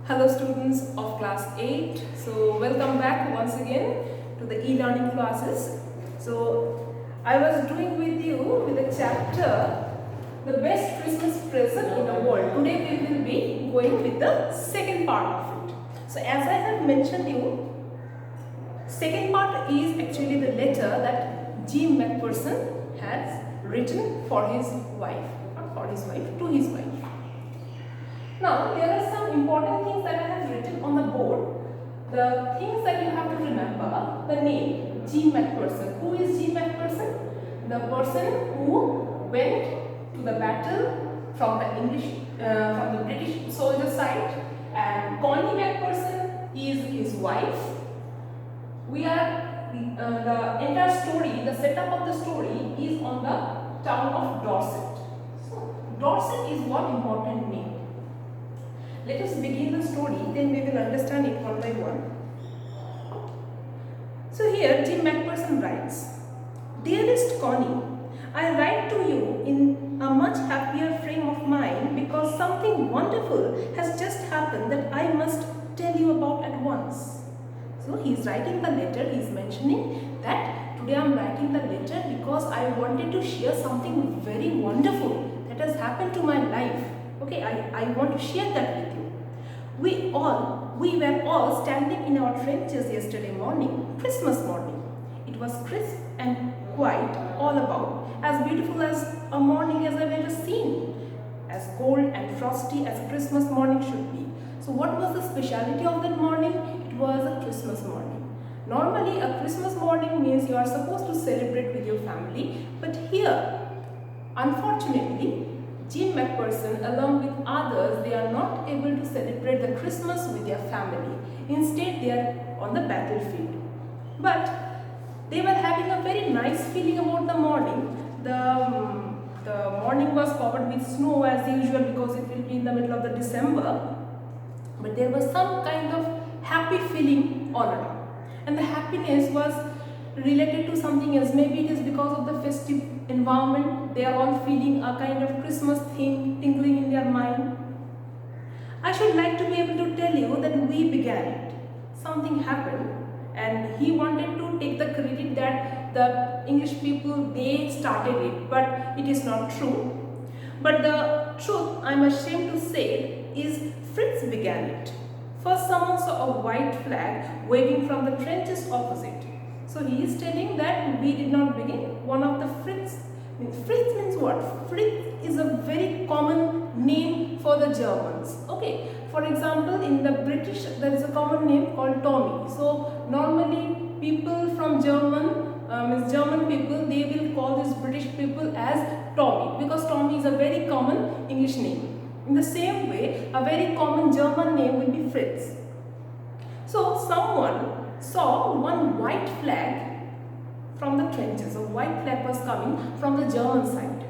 Hello students of class 8. So welcome back once again to the e-learning classes. So I was doing with you with the chapter the best Christmas present in the world. Today we will be going with the second part of it. So as I have mentioned you, second part is actually the letter that Jim McPherson has written for his wife, not for his wife, to his wife. Now, there are some important things that I have written on the board. The things that you have to remember, the name, Jim McPherson. Who is Jim McPherson? The person who went to the battle from the British soldier side, and Connie McPherson is his wife. We are, the entire story, the setup of the story is on the town of Dorset. So, Dorset is one important name. Let us begin the story, then we will understand it one by one. So here Jim McPherson writes, "Dearest Connie, I write to you in a much happier frame of mind because something wonderful has just happened that I must tell you about at once." So he is writing the letter, he is mentioning that today I am writing the letter because I wanted to share something very wonderful that has happened to my life. Okay, I want to share that with you. We were all standing in our trenches yesterday morning, Christmas morning. It was crisp and quiet all about, as beautiful as a morning as I've ever seen, as cold and frosty as a Christmas morning should be. So what was the speciality of that morning? It was a Christmas morning. Normally a Christmas morning means you are supposed to celebrate with your family, but here, unfortunately, Jim McPherson along with others, they are not able to celebrate the Christmas with their family. Instead, they are on the battlefield. But they were having a very nice feeling about the morning. The morning was covered with snow as usual because it will be in the middle of the December. But there was some kind of happy feeling all around. And the happiness was related to something else. Maybe it is because of the festive environment. They are all feeling a kind of Christmas thing tingling in their mind. I should like to be able to tell you that we began it. Something happened and he wanted to take the credit that the English people, they started it, but it is not true. But the truth, I am ashamed to say, is Fritz began it. First someone saw a white flag waving from the trenches opposite. So he is telling that we did not begin. One of the Fritz means what? Fritz is a very common name for the Germans. Okay. For example, in the British, there is a common name called Tommy. So normally people from German people, they will call these British people as Tommy because Tommy is a very common English name. In the same way, a very common German name will be Fritz. So someone saw one white flag from the trenches. A white flag was coming from the German side,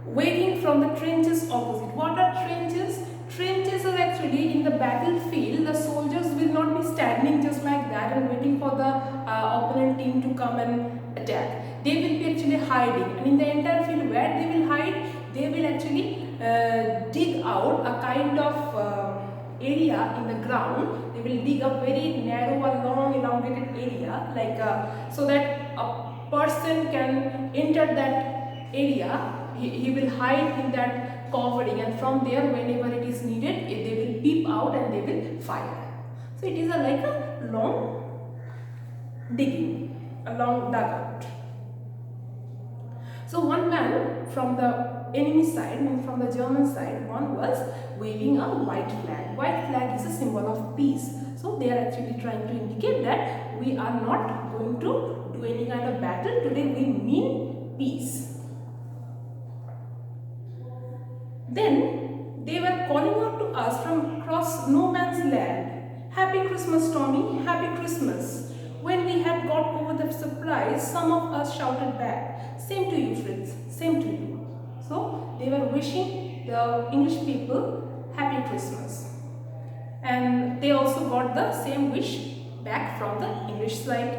waving from the trenches opposite. What are trenches? Trenches are actually in the battlefield. The soldiers will not be standing just like that and waiting for the opponent team to come and attack. They will be actually hiding, and in the entire field where they will hide, they will actually dig out a kind of area in the ground. They will dig a very narrow or long elongated area so that a person can enter that area. He will hide in that covering, and from there whenever it is needed they will peep out and they will fire. So it is like a long digging, a long dugout. So one man from the enemy side, from the German side, one was waving a white flag. White flag is a symbol of peace. So they are actually trying to indicate that we are not going to do any kind of battle. Today we mean peace. Then they were calling out to us from across no man's land, "Happy Christmas, Tommy, Happy Christmas." When we had got over the surprise, some of us shouted back, "Same to you, Fritz, same to you." So they were wishing the English people Happy Christmas. And they also got the same wish back from the English side.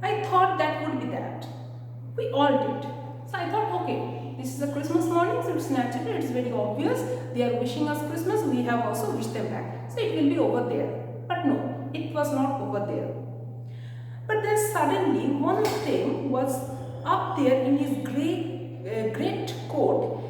I thought that would be that. We all did. So I thought, okay, this is a Christmas morning, so it's natural, it's very obvious. They are wishing us Christmas, we have also wished them back. So it will be over there. But no, it was not over there. But then suddenly one of them was up there in his great coat,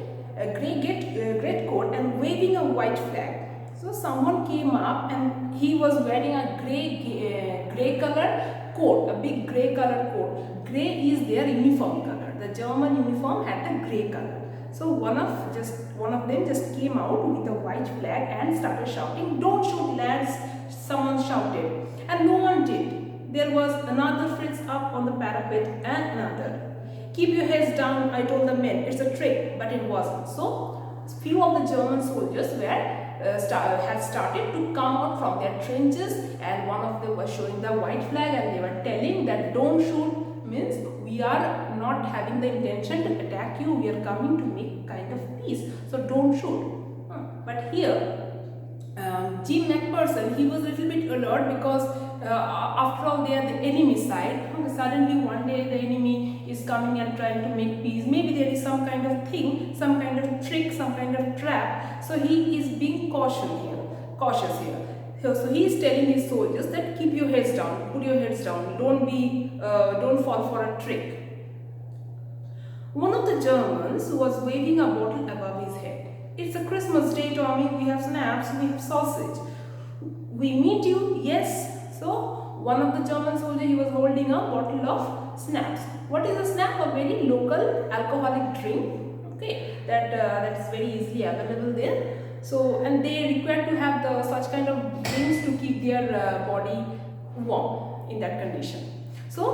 great coat, and waving a white flag. So someone came up and he was wearing a grey color coat, a big grey color coat. Grey is their uniform color. The German uniform had the grey color. So one of them just came out with a white flag and started shouting, "Don't shoot, lads!" Someone shouted, and no one did. There was another Fritz up on the parapet and another. "Keep your heads down," I told the men. "It's a trick," but it wasn't. So few of the German soldiers had started to come out from their trenches, and one of them was showing the white flag, and they were telling that "don't shoot" means we are not having the intention to attack you, we are coming to make kind of peace, so don't shoot. But here Jim McPherson, he was a little bit alert, because after all they are the enemy side. Suddenly one day the enemy is coming and trying to make peace. Maybe there is some kind of thing, some kind of trick, some kind of trap. So he is being cautious here. So he is telling his soldiers that keep your heads down, put your heads down, don't fall for a trick. One of the Germans was waving a bottle above his head. "It's a Christmas day, Tommy. We have snaps, we have sausage. We meet you, yes." So one of the German soldiers, he was holding a bottle of snaps. What is a snap? A very local alcoholic drink. Okay, that is very easily available there. So, and they require to have such kind of drinks to keep their body warm in that condition. So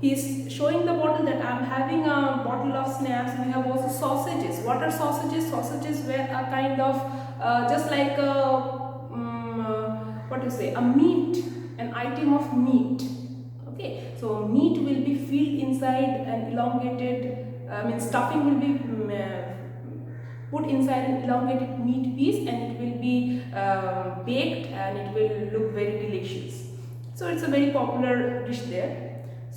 he is showing the bottle that I'm having a bottle of snaps. We have also sausages. What are sausages? Sausages were a kind of just like a meat, an item of meat. Okay, so meat will be filled inside an elongated, stuffing will be put inside an elongated meat piece, and it will be baked, and it will look very delicious. So it's a very popular dish there.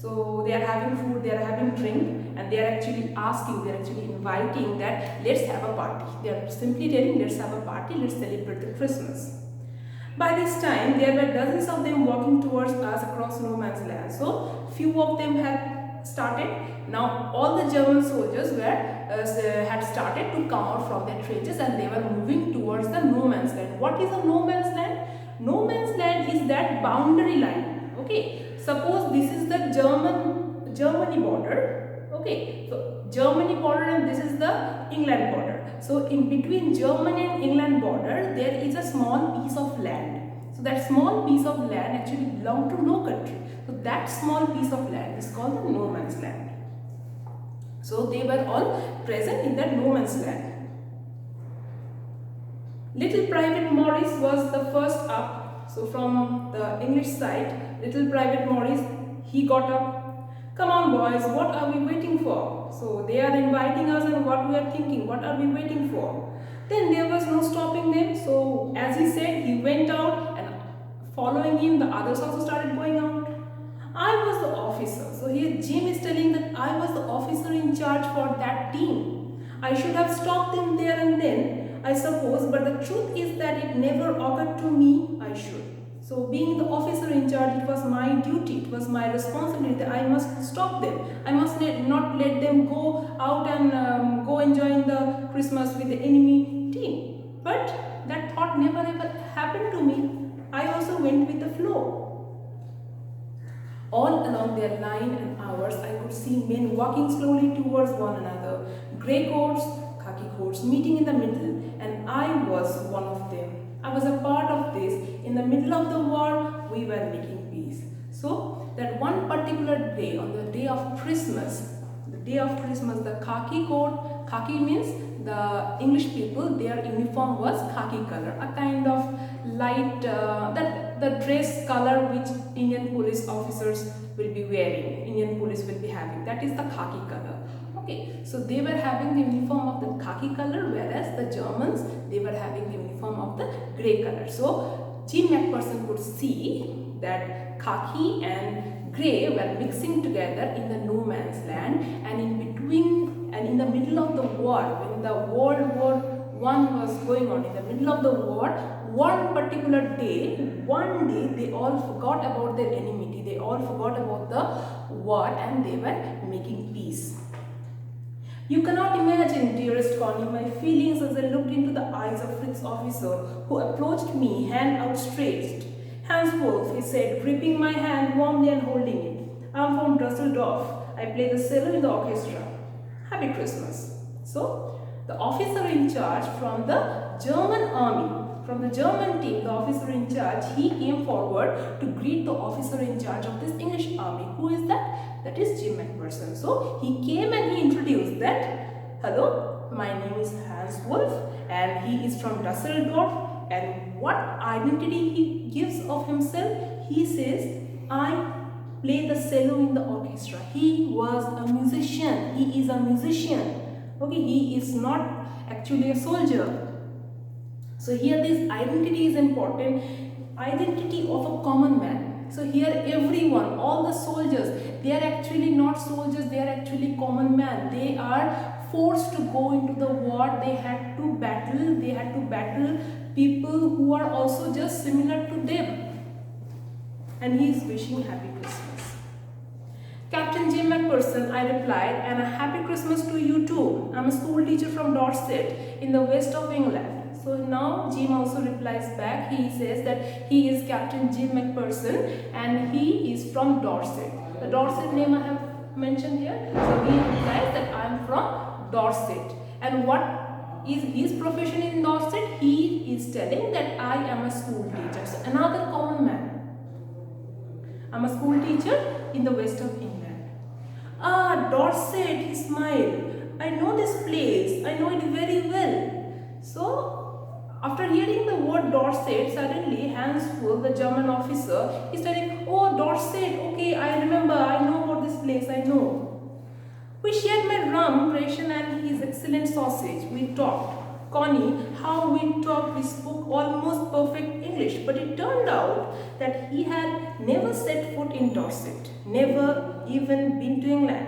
So they are having food, they are having drink, and they are actually asking, they are actually inviting that let's have a party. They are simply telling let's have a party, let's celebrate the Christmas. By this time, there were dozens of them walking towards us across no man's land. So few of them had started. Now all the German soldiers had started to come out from their trenches, and they were moving towards the no man's land. What is a no man's land? No man's land is that boundary line. Okay, suppose this is the Germany border. Okay, so Germany border, and this is the England border. So in between Germany and England border, there is a small piece of land. So that small piece of land actually belonged to no country. So that small piece of land is called the no man's land. So they were all present in that no man's land. Little Private Morris was the first up. So from the English side, Little Private Morris, he got up. "Come on boys, what are we waiting for?" So they are inviting us, and what we are thinking, what are we waiting for? Then there was no stopping them. So as he said, he went out, and following him, the others also started going out. I was the officer. So here Jim is telling that I was the officer in charge for that team. I should have stopped them there and then, I suppose, but the truth is that it never occurred to me I should. So being the officer in charge, it was my duty, it was my responsibility. I must stop them. I must not let them go out and go enjoying the Christmas with the enemy team. But that thought never ever happened to me. I also went with the flow. All along their line and hours, I could see men walking slowly towards one another. Grey coats, khaki coats meeting in the middle, and I was one of them. I was a part of this. In the middle of the war, we were making peace. So that one particular day, on the day of Christmas, the khaki coat, khaki means the English people, their uniform was khaki color, a kind of light, the dress color which Indian police officers will be wearing, Indian police will be having, that is the khaki color. Okay, so they were having the uniform of the khaki color, whereas the Germans, they were having the uniform of the grey color. So Jim McPherson could see that khaki and grey were mixing together in the no man's land, and in between And in the middle of the war, when the World War I was going on, in the middle of the war, one particular day, one day, they all forgot about their enmity. They all forgot about the war and they were making peace. You cannot imagine, dearest Connie, my feelings as I looked into the eyes of Fritz's officer, who approached me, hand outstretched. Hans Wolf, he said, gripping my hand warmly and holding it. I'm from Dusseldorf. I play the cello in the orchestra. Happy Christmas. So, the officer in charge from the German army, from the German team, the officer in charge, he came forward to greet the officer in charge of this English army. Who is that? That is Jim McPherson. So he came and he introduced that, hello, my name is Hans Wolf and he is from Dusseldorf. And what identity he gives of himself? He says, I play the cello in the orchestra. He was a musician. He is a musician. Okay, he is not actually a soldier. So here this identity is important. Identity of a common man. So here everyone, all the soldiers, they are actually not soldiers, they are actually common man. They are forced to go into the war. They had to battle people who are also just similar to them. And he is wishing happy Christmas. Captain Jim McPherson, I replied, and a happy Christmas to you too. I'm a school teacher from Dorset in the west of England. So now Jim also replies back. He says that he is Captain Jim McPherson and he is from Dorset. The Dorset name I have mentioned here. So he replies that I am from Dorset. And what is his profession in Dorset? He is telling that I am a school teacher. So another common man. I'm a school teacher in the west of England. Ah, Dorset, he smiled. I know this place. I know it very well. So after hearing the word Dorset, suddenly Hans Wolf, the German officer, is telling, oh, Dorset, okay, I remember, I know about this place, I know. We shared my rum ration and his excellent sausage. We talked. Connie, how we talked, we spoke almost perfect English, but it turned out that he had never set foot in Dorset, never even been to England.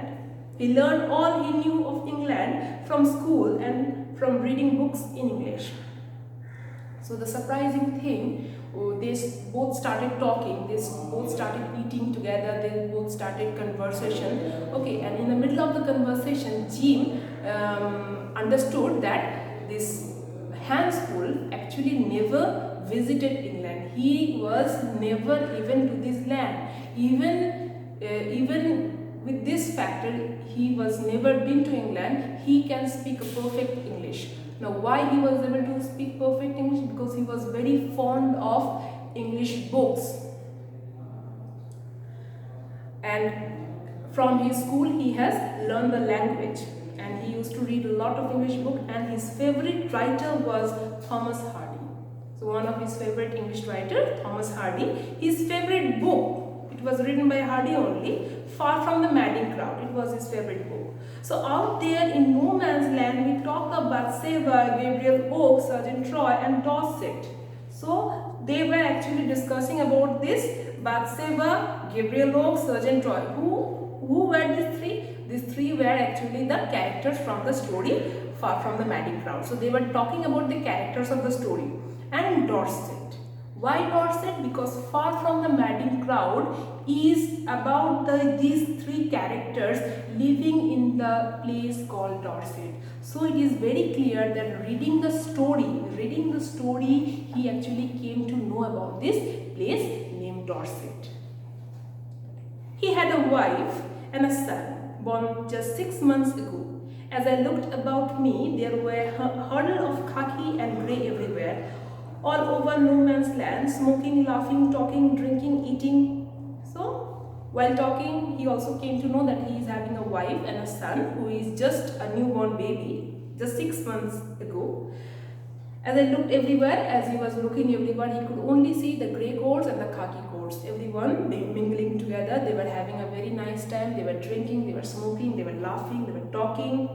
He learned all he knew of England from school and from reading books in English. So the surprising thing, they both started talking, they both started eating together, they both started conversation. Okay, and in the middle of the conversation, Jim understood that this Hans Wolf actually never visited England. He was never even to this land. Even with this factor, he was never been to England. He can speak a perfect English. Now, why he was able to speak perfect English? Because he was very fond of English books. And from his school, he has learned the language. And he used to read a lot of English books. And his favorite writer was Thomas Hardy. So, one of his favorite English writers, Thomas Hardy, his favorite book, it was written by Hardy only, Far from the Madding Crowd. It was his favorite book. So out there in no man's land, we talk about Bathsheba, Gabriel Oak, Sergeant Troy and Dorset. So they were actually discussing about this Bathsheba, Gabriel Oak, Sergeant Troy. Who were these three? These three were actually the characters from the story Far from the Madding Crowd. So they were talking about the characters of the story. And Dorset. Why Dorset? Because Far from the Madding Crowd is about these three characters living in the place called Dorset. So it is very clear that reading the story, he actually came to know about this place named Dorset. He had a wife and a son born just 6 months ago. As I looked about me, there were a hurdle of khaki and grey everywhere. All over no man's land, smoking, laughing, talking, drinking, eating. So, while talking, he also came to know that he is having a wife and a son who is just a newborn baby, just 6 months ago. As I looked everywhere, as he was looking everywhere, he could only see the grey coats and the khaki coats. Everyone, they mingling together, they were having a very nice time, they were drinking, they were smoking, they were laughing, they were talking.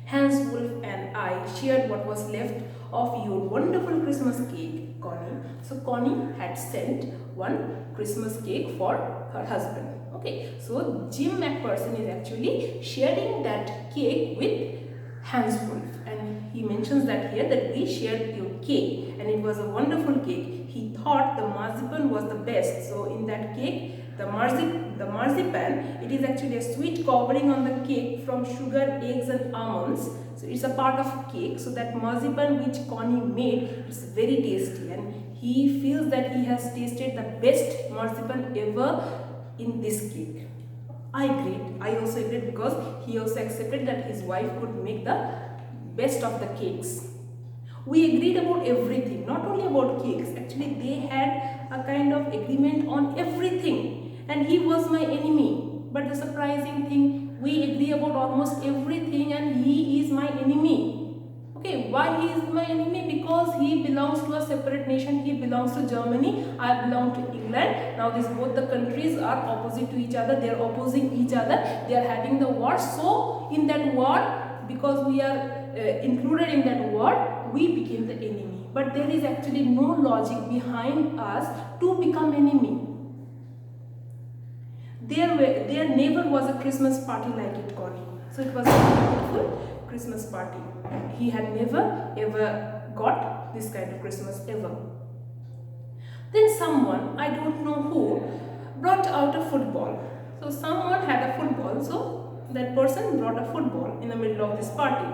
Hans Wolf and I shared what was left of your wonderful Christmas cake, Connie. So Connie had sent one Christmas cake for her husband. Okay, so Jim McPherson is actually sharing that cake with Hans Wolf, and he mentions that here, that we shared your cake and it was a wonderful cake. He thought the marzipan was the best. So in that cake, the marzipan, it is actually a sweet covering on the cake from sugar, eggs and almonds. So it's a part of cake. So that marzipan which Connie made, it's very tasty, and he feels that he has tasted the best marzipan ever in this cake. I agreed. I also agreed, because he also accepted that his wife could make the best of the cakes. We agreed about everything, not only about cakes. Actually, they had a kind of agreement on everything. And he was my enemy. But the surprising thing, we agree about almost everything and he is my enemy. Okay, why he is my enemy? Because he belongs to a separate nation. He belongs to Germany. I belong to England. Now these both the countries are opposite to each other. They are opposing each other. They are having the war. So in that war, because we are included in that war, we became the enemy. But there is actually no logic behind us to become enemy. There never was a Christmas party like it, Connie. So it was a beautiful Christmas party. He had never ever got this kind of Christmas ever. Then someone, I don't know who, brought out a football. So someone had a football, so that person brought a football in the middle of this party.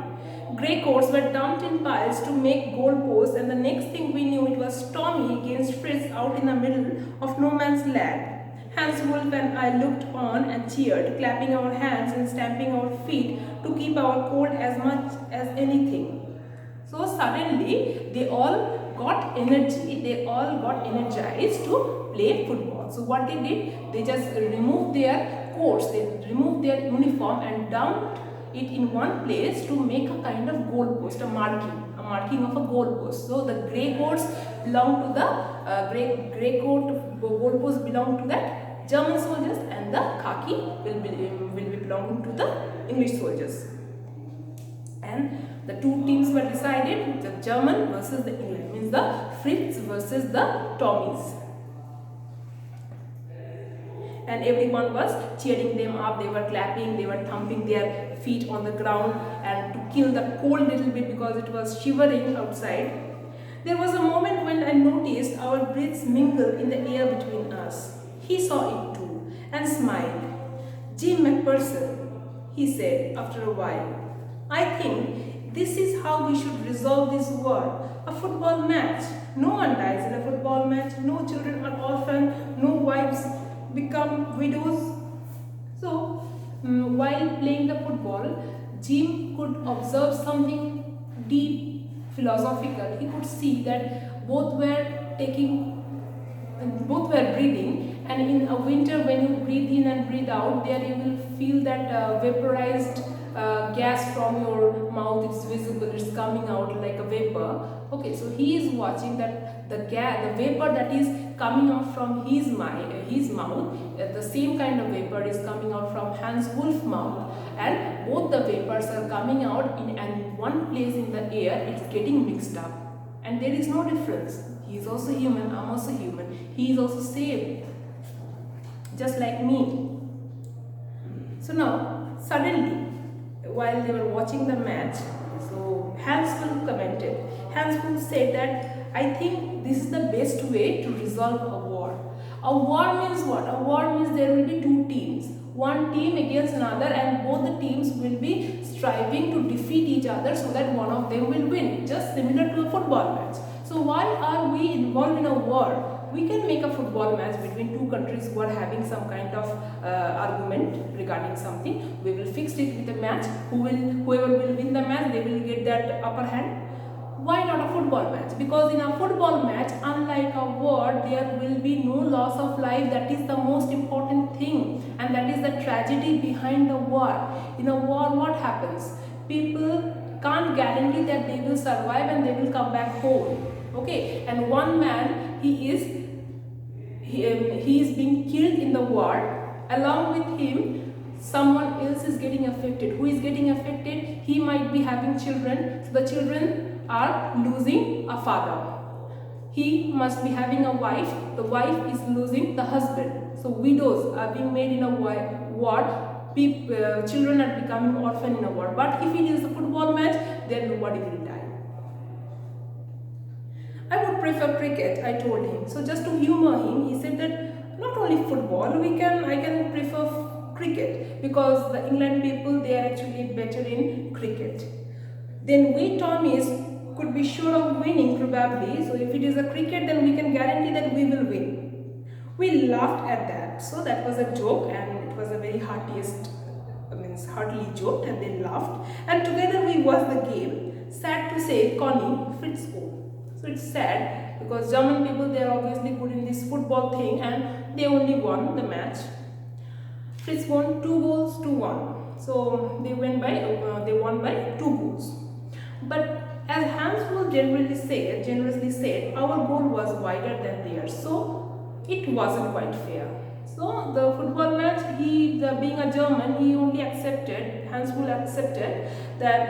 Grey coats were dumped in piles to make goal posts, and the next thing we knew, it was Tommy against Fritz out in the middle of no man's land. Hans Wolf and I looked on and cheered, clapping our hands and stamping our feet to keep our cold as much as anything. So suddenly they all got energy, they all got energized to play football. So what they did, they just removed their coats, they removed their uniform and dumped it in one place to make a kind of goal post, a marking of a goal post. So the grey coats belong to the grey coat goal post belong to that German soldiers, and the khaki will be belonging to the English soldiers. And the two teams were decided, the German versus the England, means the Fritz versus the Tommies. And everyone was cheering them up, they were clapping, they were thumping their feet on the ground, and to kill the cold little bit because it was shivering outside. There was a moment when I noticed our breaths mingled in the air between us. He saw it too and smiled. Jim McPherson, he said after a while, I think this is how we should resolve this war. A football match. No one dies in a football match. No children are orphaned. No wives become widows. So, while playing the football, Jim could observe something deep, philosophical. He could see that both were breathing, and in a winter when you breathe in and breathe out, there you will feel that vaporized gas from your mouth. It's visible, it's coming out like a vapor. Okay, so he is watching that the vapor that is coming out from his mouth, the same kind of vapor is coming out from Hans Wolf's mouth, and both the vapors are coming out in one place in the air. It's getting mixed up, and there is no difference. He is also human, I'm also human. He is also saved, just like me. So now, suddenly, while they were watching the match, so Hans Wolf commented. Hans Wolf said that, I think this is the best way to resolve a war. A war means what? A war means there will be two teams. One team against another, and both the teams will be striving to defeat each other so that one of them will win. Just similar to a football match. So why are we involved in a war? We can make a football match between two countries who are having some kind of argument regarding something. We will fix it with a match. Whoever will win the match, they will get that upper hand. Why not a football match? Because in a football match, unlike a war, there will be no loss of life. That is the most important thing, and that is the tragedy behind the war. In a war, what happens? People can't guarantee that they will survive and they will come back home. Okay, and one man, he is being killed in the war. Along with him, someone else is getting affected. Who is getting affected? He might be having children. So the children are losing a father. He must be having a wife. The wife is losing the husband. So widows are being made in a ward. Children are becoming orphan in a ward. But if it is a football match, then nobody will die. I would prefer cricket, I told him. So just to humor him, he said that not only football, I can prefer cricket, because the England people, they are actually better in cricket. Then we Tommies could be sure of winning probably. So if it is a cricket, then we can guarantee that we will win. We laughed at that. So that was a joke, and it was a very heartily joked, and they laughed. And together we watched the game. Sad to say, Connie Fritz scored. So it's sad because German people, they are obviously good in this football thing, and they only won the match. Fritz won 2-1. So they won by 2 goals. But as Hans will generously said, our goal was wider than theirs, so it wasn't quite fair. So the football match, being a German, Hans Wohl accepted that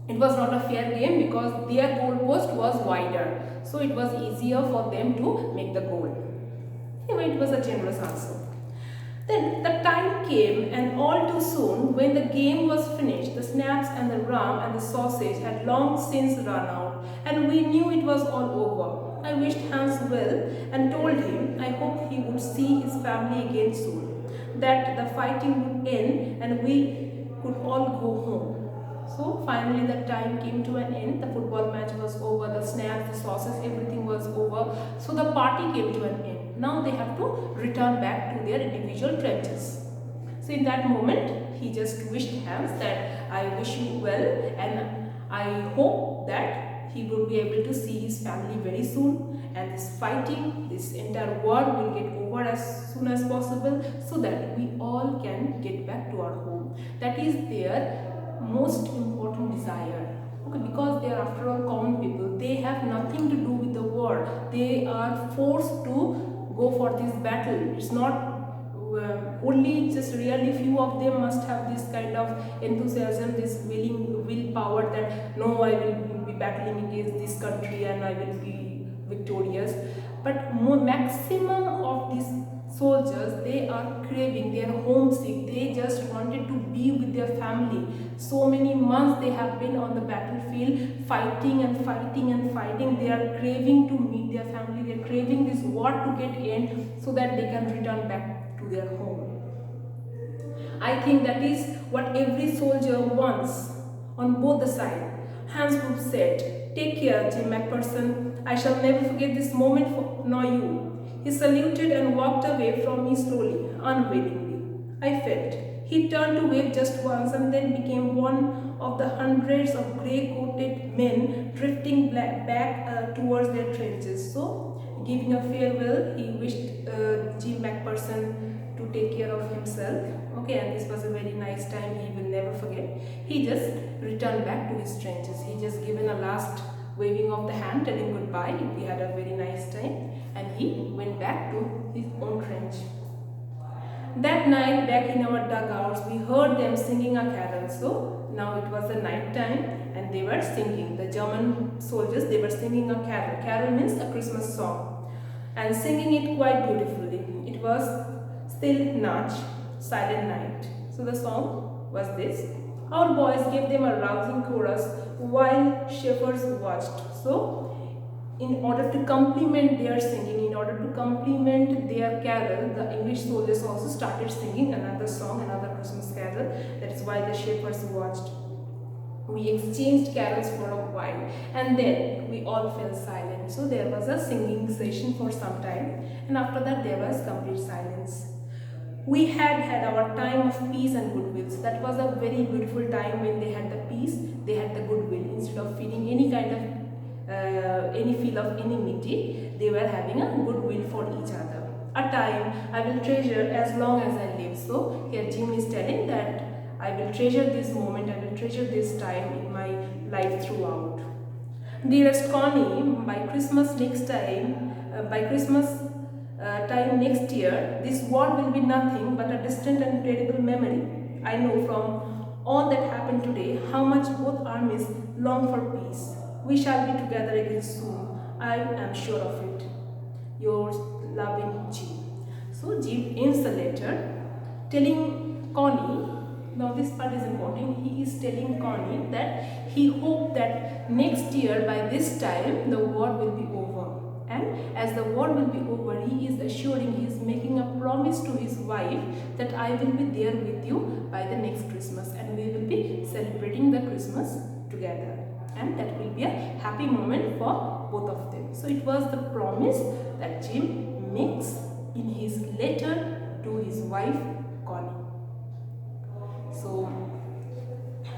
it was not a fair game because their goal post was wider, so it was easier for them to make the goal. Anyway, it was a generous answer. Then the time came, and all too soon, when the game was finished, the snaps and the rum and the sausage had long since run out, and we knew it was all over. I wished Hans well and told him I hoped he would see his family again soon, that the fighting would end and we could all go home. So finally the time came to an end, the football match was over, the snaps, the sauces, everything was over. So the party came to an end. Now they have to return back to their individual trenches. So in that moment, he just wished Hans that I wish you well, and I hope that he will be able to see his family very soon, and this fighting, this entire war will get over as soon as possible, so that we all can get back to our home. That is their most important desire. Okay, because they are after all common people, they have nothing to do with the war. They are forced to go for this battle. It's not only just really few of them must have this kind of enthusiasm, this willpower that no, I will be battling against this country and I will be victorious. But maximum of these soldiers, they are craving, they are homesick, they just wanted to be with their family. So many months they have been on the battlefield fighting and fighting and fighting. They are craving to meet their family, they are craving this war to get end so that they can return back to their home. I think that is what every soldier wants on both the sides. Hans Wood said, "Take care, Jim Macpherson. I shall never forget this moment, nor you." He saluted and walked away from me slowly, unwillingly. I felt. He turned to wave just once and then became one of the hundreds of grey-coated men drifting back towards their trenches. So, giving a farewell, he wished Jim Macpherson to take care of himself. Okay, and this was a very nice time, he will never forget. He just returned back to his trenches. He just given a last waving of the hand, telling goodbye. We had a very nice time, and he went back to his own trench. That night, back in our dugouts, we heard them singing a carol. So now it was the night time, and they were singing. The German soldiers, they were singing a carol. Carol means a Christmas song, and singing it quite beautifully. It was Still Nacht, Silent Night. So the song was this. Our boys gave them a rousing chorus while shepherds watched. So, in order to complement their singing, in order to complement their carol, the English soldiers also started singing another song, another Christmas carol. That is why the shepherds watched. We exchanged carols for a while, and then we all fell silent. So there was a singing session for some time, and after that there was complete silence. We had our time of peace and goodwill. So that was a very beautiful time when they had the peace, they had the goodwill. Instead of feeling any kind of any feel of enmity, they were having a goodwill for each other. A time I will treasure as long as I live. So here Jim is telling that I will treasure this moment, I will treasure this time in my life throughout. Dearest Connie, by Christmas time next year, this war will be nothing but a distant and terrible memory. I know from all that happened today how much both armies long for peace. We shall be together again soon. I am sure of it. Yours, loving G. So Jim ends the letter telling Connie, now this part is important, he is telling Connie that he hoped that next year by this time the war will be over. And as the war will be over, he is assuring, he is making a promise to his wife that I will be there with you by the next Christmas and we will be celebrating the Christmas together. And that will be a happy moment for both of them. So it was the promise that Jim makes in his letter to his wife Connie. So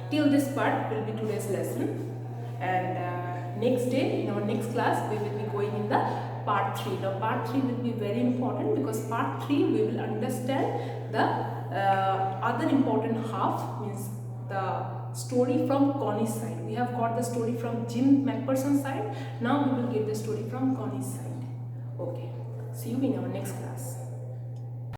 till this part will be today's lesson, and next day in our next class we will be going in the part 3. Now part 3 will be very important because part 3 we will understand the other important half, means the story from Connie's side. We have got the story from Jim McPherson's side. Now we will get the story from Connie's side. Okay, see you in our next class.